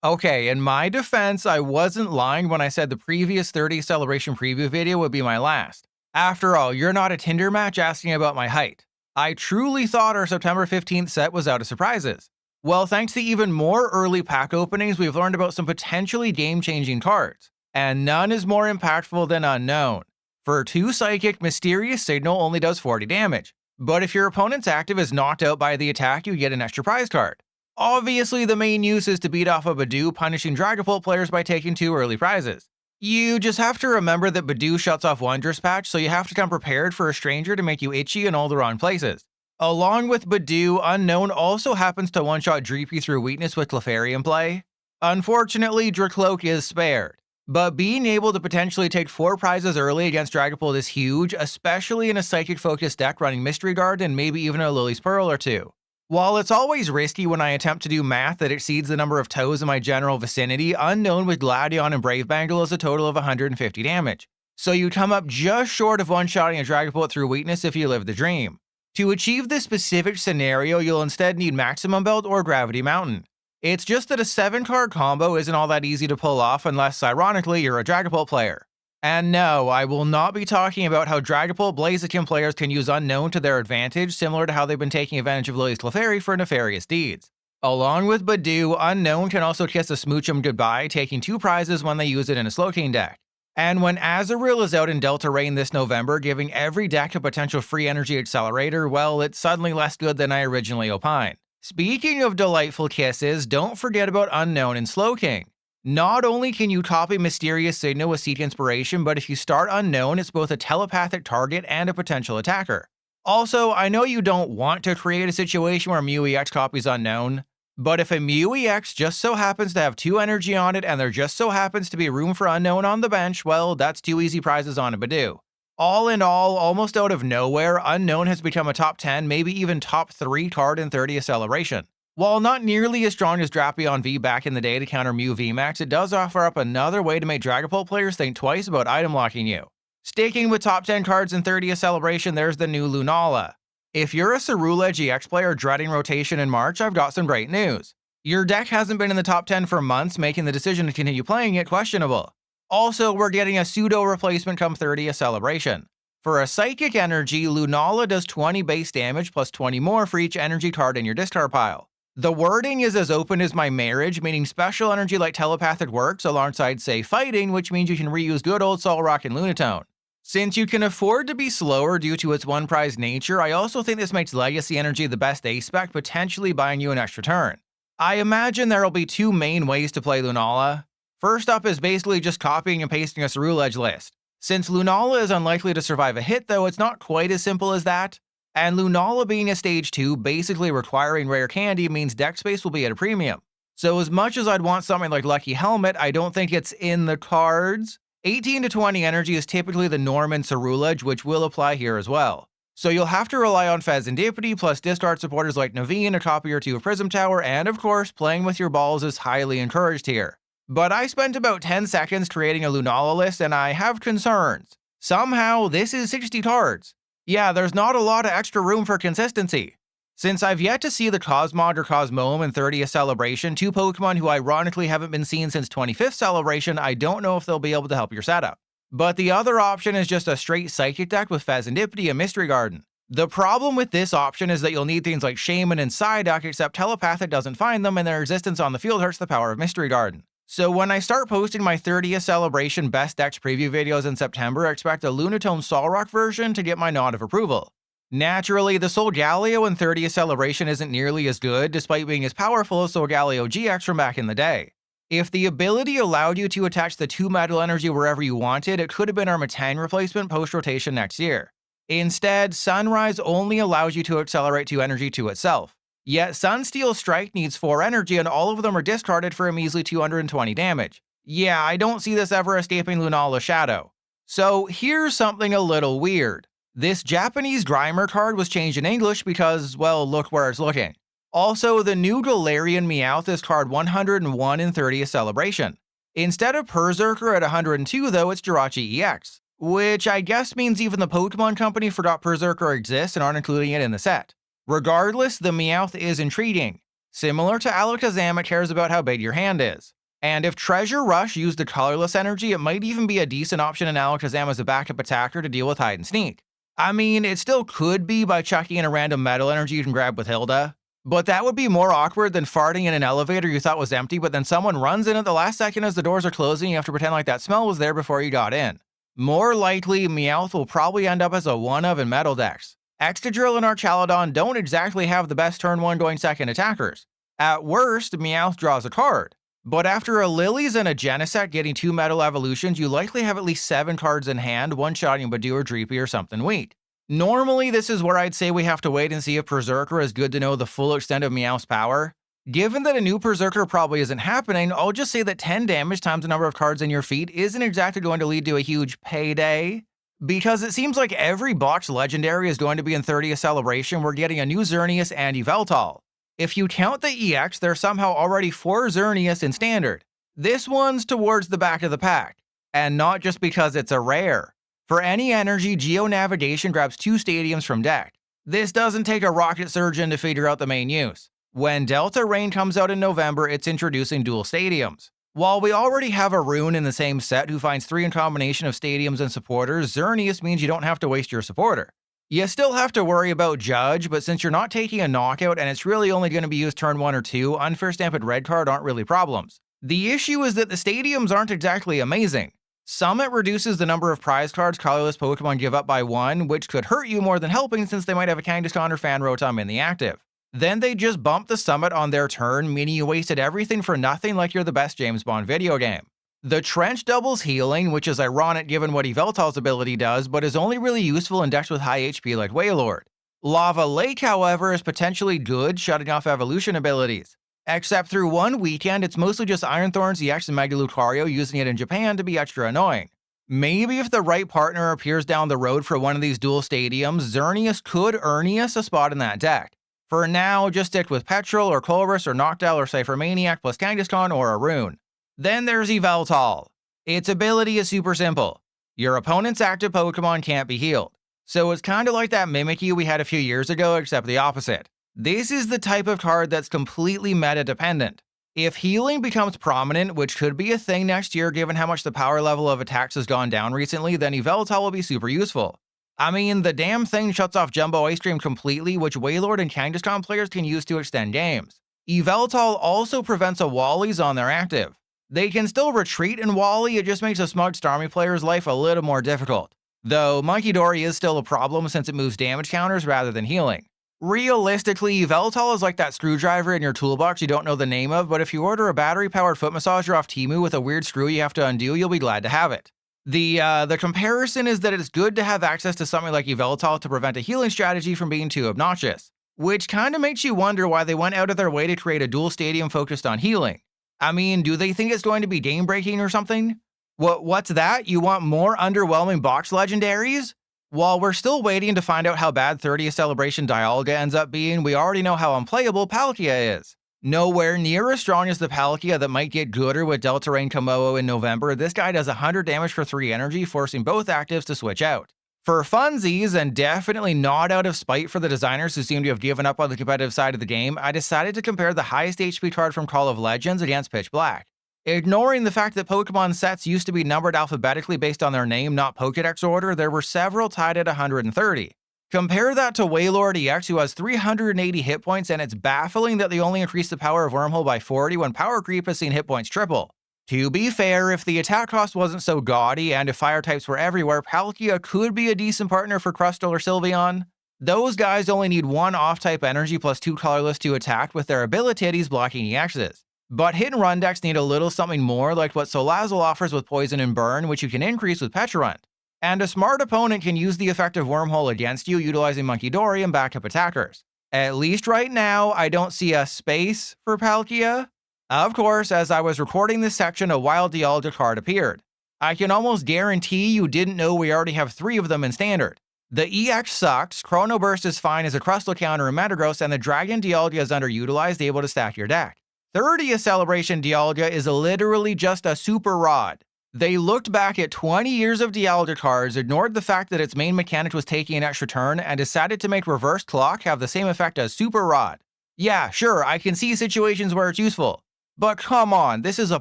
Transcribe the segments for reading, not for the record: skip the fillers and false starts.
Okay, in my defense, I wasn't lying when I said the previous 30th celebration preview video would be my last. After all, you're not a Tinder match asking about my height. I truly thought our September 15th set was out of surprises. Well, thanks to even more early pack openings, we've learned about some potentially game-changing cards. And none is more impactful than Unown. For 2 Psychic, Mysterious Signal only does 40 damage. But if your opponent's active is knocked out by the attack, you get an extra prize card. Obviously, the main use is to beat off a Badoo, punishing Dragapult players by taking 2 early prizes. You just have to remember that Badoo shuts off Wondrous Patch, so you have to come prepared for a stranger to make you itchy in all the wrong places. Along with Badoo, Unown also happens to one-shot Dreepy through weakness with Clefairy in play. Unfortunately, Dracloak is spared. But being able to potentially take 4 prizes early against Dragapult is huge, especially in a Psychic-focused deck running Mystery Guard and maybe even a Lily's Pearl or 2. While it's always risky when I attempt to do math that exceeds the number of toes in my general vicinity, Unown with Gladion and Brave Bangle is a total of 150 damage. So you come up just short of one-shotting a Dragapult through weakness if you live the dream. To achieve this specific scenario, you'll instead need Maximum Belt or Gravity Mountain. It's just that a 7-card combo isn't all that easy to pull off unless, ironically, you're a Dragapult player. And no, I will not be talking about how Dragapult Blaziken players can use Unown to their advantage, similar to how they've been taking advantage of Lily's Clefairy for nefarious deeds. Along with Badoo, Unown can also kiss a Smoochum goodbye, taking 2 prizes when they use it in a Slowking deck. And when Azurill is out in Delta Rain this November, giving every deck a potential free energy accelerator, well, it's suddenly less good than I originally opined. Speaking of delightful kisses, don't forget about Unown and Slowking. Not only can you copy Mysterious Signal with Seek Inspiration, but if you start Unown, it's both a telepathic target and a potential attacker. Also, I know you don't want to create a situation where Mew EX copies Unown, but if a Mew EX just so happens to have 2 energy on it and there just so happens to be room for Unown on the bench, well, that's 2 easy prizes on a Badoo. All in all, almost out of nowhere, Unown has become a top 10, maybe even top 3 card in 30th Celebration. While not nearly as strong as Drapion V back in the day to counter Mew VMAX, it does offer up another way to make Dragapult players think twice about item locking you. Sticking with top 10 cards in 30th Celebration, there's the new Lunala. If you're a Ceruledge EX player dreading rotation in March, I've got some great news. Your deck hasn't been in the top 10 for months, making the decision to continue playing it questionable. Also, we're getting a pseudo replacement come 30th Celebration. For a Psychic Energy, Lunala does 20 base damage plus 20 more for each energy card in your discard pile. The wording is as open as my marriage, meaning special energy like telepathic works alongside, say, fighting, which means you can reuse good old Solrock and Lunatone. Since you can afford to be slower due to its one-prize nature, I also think this makes Legacy Energy the best ace spec, potentially buying you an extra turn. I imagine there will be 2 main ways to play Lunala. First up is basically just copying and pasting a Ceruledge list. Since Lunala is unlikely to survive a hit though, it's not quite as simple as that. And Lunala being a stage 2, basically requiring rare candy, means deck space will be at a premium. So as much as I'd want something like Lucky Helmet, I don't think it's in the cards. 18 to 20 energy is typically the norm in Ceruledge, which will apply here as well. So you'll have to rely on Fezandipity plus discard supporters like Naveen, a copy or 2 of Prism Tower, and of course, playing with your balls is highly encouraged here. But I spent about 10 seconds creating a Lunala list and I have concerns. Somehow, this is 60 cards. Yeah, there's not a lot of extra room for consistency. Since I've yet to see the Cosmog or Cosmoem in 30th Celebration, 2 Pokemon who ironically haven't been seen since 25th Celebration, I don't know if they'll be able to help your setup. But the other option is just a straight Psychic deck with Fezandipity and Mystery Garden. The problem with this option is that you'll need things like Shaman and Psyduck, except Telepathic doesn't find them and their existence on the field hurts the power of Mystery Garden. So when I start posting my 30th Celebration Best Decks preview videos in September, expect a Lunatone Solrock version to get my nod of approval. Naturally, the Solgaleo in 30th Celebration isn't nearly as good, despite being as powerful as Solgaleo GX from back in the day. If the ability allowed you to attach the 2 Metal Energy wherever you wanted, it could have been our Metang replacement post-rotation next year. Instead, Sunrise only allows you to accelerate 2 energy to itself. Yet Sunsteel Strike needs 4 energy and all of them are discarded for a measly 220 damage. Yeah, I don't see this ever escaping Lunala's shadow. So here's something a little weird. This Japanese Grimer card was changed in English because, well, look where it's looking. Also, the new Galarian Meowth is card 101 in 30th Celebration. Instead of Berserker at 102 though, it's Jirachi EX. Which I guess means even the Pokemon Company forgot Berserker exists and aren't including it in the set. Regardless, the Meowth is intriguing. Similar to Alakazam, it cares about how big your hand is. And if Treasure Rush used the colorless energy, it might even be a decent option in Alakazam as a backup attacker to deal with Hide and Sneak. I mean, it still could be by chucking in a random metal energy you can grab with Hilda, but that would be more awkward than farting in an elevator you thought was empty, but then someone runs in at the last second as the doors are closing, you have to pretend like that smell was there before you got in. More likely, Meowth will probably end up as a one-of in metal decks. Excadrill and Archaludon don't exactly have the best turn 1 going second attackers. At worst, Meowth draws a card. But after a Lilies and a Genesect getting 2 metal evolutions, you likely have at least 7 cards in hand, one-shotting Badoo or Dreepy or something weak. Normally, this is where I'd say we have to wait and see if Berserker is good to know the full extent of Meowth's power. Given that a new Berserker probably isn't happening, I'll just say that 10 damage times the number of cards in your feet isn't exactly going to lead to a huge payday. Because it seems like every box legendary is going to be in 30th Celebration, we're getting a new Xerneas and Yveltal. If you count the EX, there's somehow already 4 Xerneas in Standard. This one's towards the back of the pack, and not just because it's a rare. For any energy, Geo Navigation grabs 2 stadiums from deck. This doesn't take a rocket surgeon to figure out the main use. When Delta Rain comes out in November, it's introducing dual stadiums. While we already have a Rune in the same set who finds 3 in combination of stadiums and supporters, Xerneas means you don't have to waste your supporter. You still have to worry about Judge, but since you're not taking a knockout and it's really only going to be used turn 1 or 2, Unfair Stamped Red card aren't really problems. The issue is that the stadiums aren't exactly amazing. Summit reduces the number of prize cards colorless Pokemon give up by 1, which could hurt you more than helping since they might have a Kangaskhan or Fanrotom in the active. Then they just bump the Summit on their turn, meaning you wasted everything for nothing like you're the best James Bond video game. The Trench doubles healing, which is ironic given what Yveltal's ability does, but is only really useful in decks with high HP like Wailord. Lava Lake, however, is potentially good, shutting off evolution abilities. Except through one weekend, it's mostly just Iron Thorns EX and Mega Lucario using it in Japan to be extra annoying. Maybe if the right partner appears down the road for one of these dual stadiums, Xerneas could Earneas a spot in that deck. For now, just stick with Petrol or Colress or Noctowl or Cypher Maniac plus Kangaskhan or a Rune. Then there's Yveltal. Its ability is super simple. Your opponent's active Pokemon can't be healed. So it's kinda like that Mimikyu we had a few years ago, except the opposite. This is the type of card that's completely meta-dependent. If healing becomes prominent, which could be a thing next year given how much the power level of attacks has gone down recently, then Yveltal will be super useful. I mean, the damn thing shuts off Jumbo Ice Stream completely, which Wailord and Kangaskhan players can use to extend games. Yveltal also prevents a Wallies on their active. They can still retreat in Wally, it just makes a smug Starmie player's life a little more difficult. Though Munkidori is still a problem since it moves damage counters rather than healing. Realistically, Yveltal is like that screwdriver in your toolbox you don't know the name of, but if you order a battery-powered foot massager off Temu with a weird screw you have to undo, you'll be glad to have it. The comparison is that it's good to have access to something like Yveltal to prevent a healing strategy from being too obnoxious, which kinda makes you wonder why they went out of their way to create a dual stadium focused on healing. I mean, do they think it's going to be game-breaking or something? What's that? You want more underwhelming box legendaries? While we're still waiting to find out how bad 30th Celebration Dialga ends up being, we already know how unplayable Palkia is. Nowhere near as strong as the Palkia that might get gooder with Delta Rain Komodo in November, this guy does 100 damage for 3 energy, forcing both actives to switch out. For funsies, and definitely not out of spite for the designers who seem to have given up on the competitive side of the game, I decided to compare the highest HP card from Call of Legends against Pitch Black. Ignoring the fact that Pokemon sets used to be numbered alphabetically based on their name, not Pokédex order, there were several tied at 130. Compare that to Wailord EX, who has 380 hit points, and it's baffling that they only increased the power of Wormhole by 40 when power creep has seen hit points triple. To be fair, if the attack cost wasn't so gaudy and if fire types were everywhere, Palkia could be a decent partner for Crustle or Sylveon. Those guys only need 1 off-type energy plus 2 colorless to attack with their abilities blocking EXs. But hit and run decks need a little something more like what Salazzle offers with Poison and Burn, which you can increase with Pecharunt. And a smart opponent can use the effective Wormhole against you utilizing Munkidori and backup attackers. At least right now, I don't see a space for Palkia. Of course, as I was recording this section, a Wild Dialga card appeared. I can almost guarantee you didn't know we already have 3 of them in Standard. The EX sucks, Chrono Burst is fine as a Crustle counter in Metagross, and the Dragon Dialga is underutilized, able to stack your deck. 30th Celebration Dialga is literally just a super rod. They looked back at 20 years of Dialga cards, ignored the fact that its main mechanic was taking an extra turn, and decided to make Reverse Clock have the same effect as Super Rod. Yeah, sure, I can see situations where it's useful. But come on, this is a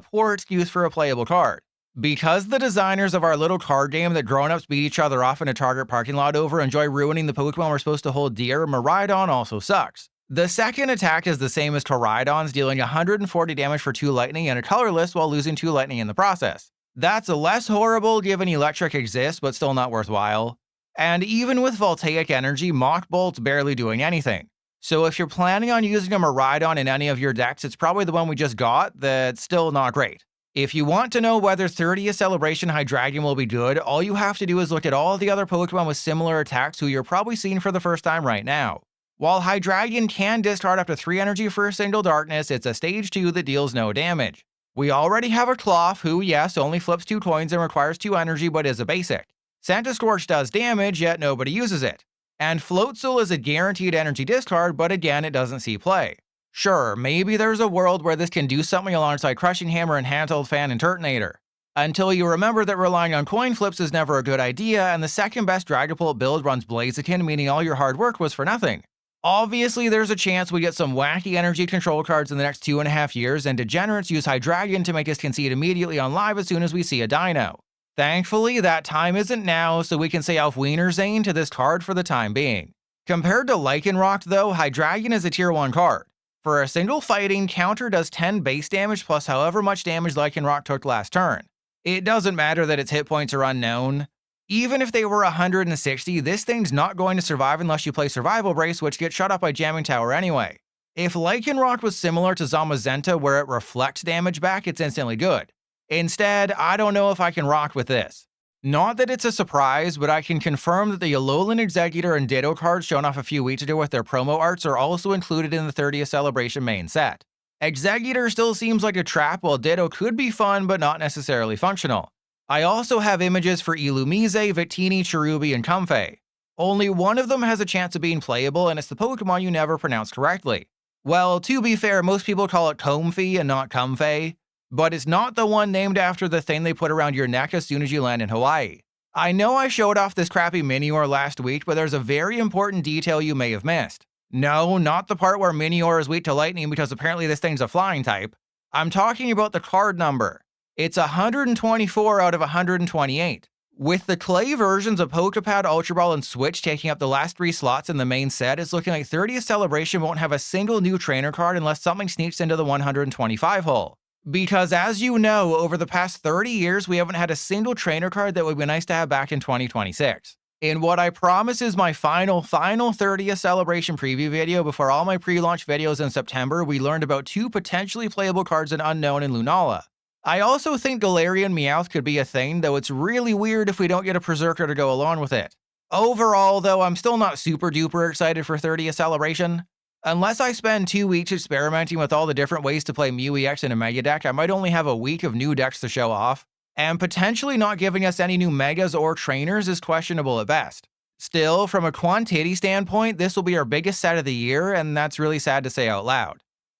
poor excuse for a playable card. Because the designers of our little card game that grown-ups beat each other off in a Target parking lot over enjoy ruining the Pokemon we're supposed to hold dear, Miraidon also sucks. The second attack is the same as Koraidon's, dealing 140 damage for 2 lightning and a colorless while losing 2 lightning in the process. That's less horrible given electric exists, but still not worthwhile. And even with Voltaic Energy, Mach Bolt's barely doing anything. So if you're planning on using a Miraidon in any of your decks, it's probably the one we just got that's still not great. If you want to know whether 30th Celebration Hydreigon will be good, all you have to do is look at all the other Pokemon with similar attacks who you're probably seeing for the first time right now. While Hydreigon can discard up to 3 energy for a single darkness, it's a stage 2 that deals no damage. We already have a Cloth who, yes, only flips 2 coins and requires 2 energy but is a basic. Scorch does damage, yet nobody uses it. And Floatzel is a guaranteed energy discard, but again, it doesn't see play. Sure, maybe there's a world where this can do something alongside Crushing Hammer and Handheld Fan and Turtonator. Until you remember that relying on coin flips is never a good idea, and the second best Dragapult build runs Blaziken, meaning all your hard work was for nothing. Obviously, there's a chance we get some wacky energy control cards in the next 2.5 years, and degenerates use Hydreigon to make us concede immediately on live as soon as we see a dino. Thankfully, that time isn't now, so we can say Auf Wiedersehen to this card for the time being. Compared to Lycanroc though, Hydreigon is a tier 1 card. For a single fighting, counter does 10 base damage plus however much damage Lycanroc took last turn. It doesn't matter that its hit points are unknown. Even if they were 160, this thing's not going to survive unless you play Survival Brace, which gets shut up by Jamming Tower anyway. If Lycanroc was similar to Zamazenta where it reflects damage back, it's instantly good. Instead, I don't know if I can rock with this. Not that it's a surprise, but I can confirm that the Alolan Exeggutor and Ditto cards shown off a few weeks ago with their promo arts are also included in the 30th Celebration main set. Exeggutor still seems like a trap, while Ditto could be fun but not necessarily functional. I also have images for Illumise, Victini, Cherubi, and Comfey. Only one of them has a chance of being playable, and it's the Pokemon you never pronounce correctly. Well, to be fair, most people call it Comfey and not Comfey. But it's not the one named after the thing they put around your neck as soon as you land in Hawaii. I know I showed off this crappy Minior last week, but there's a very important detail you may have missed. No, not the part where Minior is weak to lightning because apparently this thing's a flying type. I'm talking about the card number. It's 124 out of 128. With the clay versions of Pokepad, Ultra Ball, and Switch taking up the last 3 slots in the main set, it's looking like 30th Celebration won't have a single new trainer card unless something sneaks into the 125 hole. Because as you know, over the past 30 years, we haven't had a single trainer card that would be nice to have back in 2026. In what I promise is my final 30th Celebration preview video before all my pre-launch videos in September, we learned about 2 potentially playable cards in Unown and Lunala. I also think Galarian Meowth could be a thing, though it's really weird if we don't get a Berserker to go along with it. Overall, though, I'm still not super duper excited for 30th Celebration. Unless I spend 2 weeks experimenting with all the different ways to play Mew EX in a Mega deck, I might only have a week of new decks to show off, and potentially not giving us any new Megas or Trainers is questionable at best. Still, from a quantity standpoint, this will be our biggest set of the year, and that's really sad to say out loud.